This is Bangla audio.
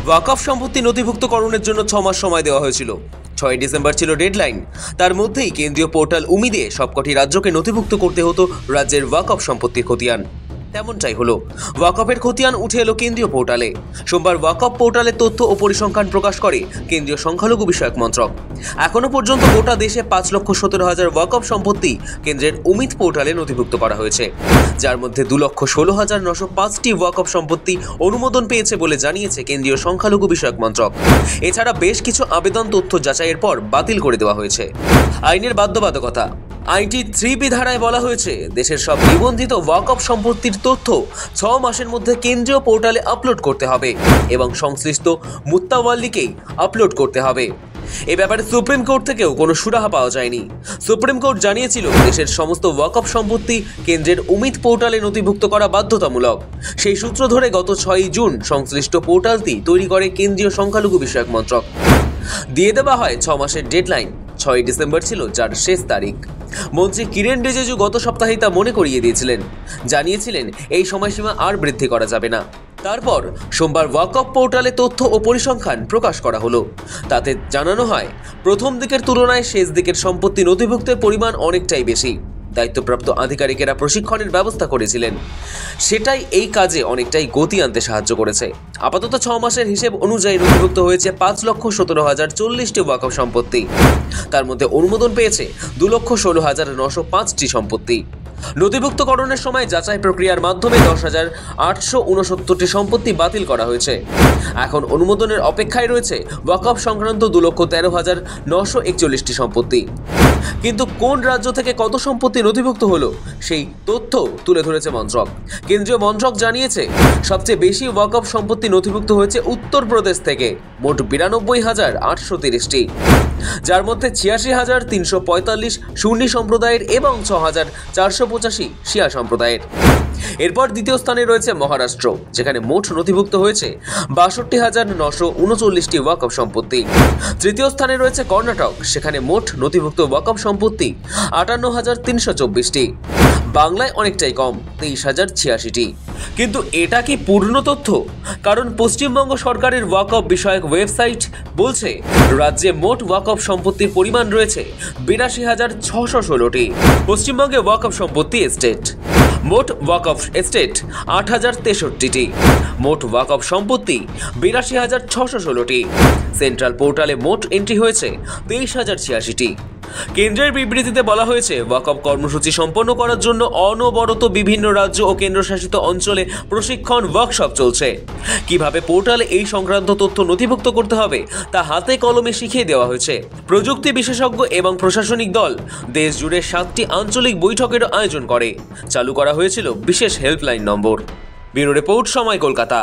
ওয়াকফ সম্পত্তি নথিভুক্তকরণের জন্য 6 মাস সময় দেওয়া হয়েছিল। 6 ডিসেম্বর ছিল ডেডলাইন। তার মধ্যেই কেন্দ্রীয় পোর্টাল উমিদে সবকটি রাজ্যকে নথিভুক্ত করতে হতো রাজ্যের ওয়াকফ সম্পত্তির খতিয়ান। তেমনটাই হলো। ওয়াকফের খতিয়ান উঠে এলো কেন্দ্রীয় পোর্টালে। সোমবার ওয়াকফ পোর্টালে তথ্য ও পরিসংখ্যান প্রকাশ করে কেন্দ্রীয় সংখ্যালঘু বিষয়ক মন্ত্রক। এখনো পর্যন্ত গোটা দেশে 5,17,000 ওয়াকফ সম্পত্তি কেন্দ্রের উমিদ পোর্টালে নথিভুক্ত করা হয়েছে, যার মধ্যে 2,16,905টি ওয়াকফ সম্পত্তি অনুমোদন পেয়েছে বলে জানিয়েছে কেন্দ্রীয় সংখ্যালঘু বিষয়ক মন্ত্রক। এছাড়া বেশ কিছু আবেদন তথ্য যাচাইয়ের পর বাতিল করে দেওয়া হয়েছে। আইনের বাধ্যবাধকতা। আইনটি 3B ধারায় বলা হয়েছে, দেশের সব নিবন্ধিত ওয়াকফ সম্পত্তির তথ্য 6 মাসের মধ্যে কেন্দ্রীয় পোর্টালে আপলোড করতে হবে এবং সংশ্লিষ্ট মুত্তাওয়াল্লিকেই আপলোড করতে হবে। এ ব্যাপারে সুপ্রিম কোর্ট থেকেও কোনো সুরাহা পাওয়া যায়নি। সুপ্রিম কোর্ট জানিয়েছিল দেশের সমস্ত ওয়াকফ সম্পত্তি কেন্দ্রের উমিদ পোর্টালে নথিভুক্ত করা বাধ্যতামূলক। সেই সূত্র ধরে গত 6 জুন সংশ্লিষ্ট পোর্টালটি তৈরি করে কেন্দ্রীয় সংখ্যালঘু বিষয়ক মন্ত্রক। দিয়ে দেওয়া হয় 6 মাসের ডেডলাইন। 6 ডিসেম্বর ছিল যার শেষ তারিখ। মন্ত্রী কিরেন রিজিজু গত সপ্তাহেই তা মনে করিয়ে দিয়েছিলেন, জানিয়েছিলেন এই সময়সীমা আর বৃদ্ধি করা যাবে না। তারপর সোমবার ওয়াকফ পোর্টালে তথ্য ও পরিসংখ্যান প্রকাশ করা হলো। তাতে জানানো হয়, প্রথম দিকের তুলনায় শেষ দিকের সম্পত্তি নথিভুক্তের পরিমাণ অনেকটাই বেশি। দায়িত্বপ্রাপ্ত আধিকারিকেরা প্রশিক্ষণের ব্যবস্থা করেছিলেন, সেটাই এই কাজে অনেকটাই গতি আনতে সাহায্য করেছে। আপাতত 6 মাসের হিসেব অনুযায়ী নথিভুক্ত হয়েছে 5,17,040টি ওয়াকফ সম্পত্তি। তার মধ্যে অনুমোদন পেয়েছে 2,16,905টি সম্পত্তি। নথিভুক্তকরণের সময় যাচাই প্রক্রিয়ার মাধ্যমে 10,869টি সম্পত্তি বাতিল করা হয়েছে। এখন অনুমোদনের অপেক্ষায় রয়েছে ওয়াকফ সংক্রান্ত 2,13,941টি সম্পত্তি। কিন্তু কোন রাজ্য থেকে কত সম্পত্তি নথিভুক্ত হলো সেই তথ্য তুলে ধরেছে মন্ত্রক। কেন্দ্রীয় মন্ত্রক জানিয়েছে, সবচেয়ে বেশি ওয়াকফ সম্পত্তি নথিভুক্ত হয়েছে উত্তরপ্রদেশ থেকে, মোট 92,830টি, যার মধ্যে 86,345 সুন্নি সম্প্রদায়ের এবং 6,485 শিয়া সম্প্রদায়ের। এরপর দ্বিতীয় স্থানে রয়েছে মহারাষ্ট্র, যেখানে মোট নথিভুক্ত হয়েছে 62,939টি ওয়াকফ সম্পত্তি। তৃতীয় স্থানে রয়েছে কর্ণাটক, সেখানে মোট নথিভুক্ত ওয়াকফ সম্পত্তি 58,324টি। বাংলায় অনেকটাই কম, 23,086টি। কিন্তু এটা কি পূর্ণ তথ্য? কারণ পশ্চিমবঙ্গ সরকারের ওয়াকফ বিষয়ক ওয়েবসাইট বলছে রাজ্যে মোট ওয়াকফ সম্পত্তির পরিমাণ রয়েছে 82,616টি। পশ্চিমবঙ্গে ওয়াকফ সম্পত্তি এস্টেট, মোট ওয়াকফ এস্টেট 8,063টি, মোট ওয়াকফ সম্পত্তি 82,616টি। সেন্ট্রাল পোর্টালে মোট এন্ট্রি হয়েছে 23,086টি। কেন্দ্রের বিবৃতিতে বলা হয়েছে, ওয়াকফ কর্মসূচি সম্পন্ন করার জন্য অনবরত বিভিন্ন রাজ্য ও কেন্দ্রশাসিত অঞ্চলে প্রশিক্ষণ ওয়ার্কশপ চলছে। কিভাবে পোর্টালে এই সংক্রান্ত তথ্য নথিভুক্ত করতে হবে তা হাতে কলমে শিখিয়ে দেওয়া হয়েছে। প্রযুক্তি বিশেষজ্ঞ এবং প্রশাসনিক দল দেশ জুড়ে 7টি আঞ্চলিক বৈঠকের আয়োজন করে। চালু করা হয়েছিল বিশেষ হেল্পলাইন নম্বর। ব্যুরো রিপোর্ট, সময়, কলকাতা।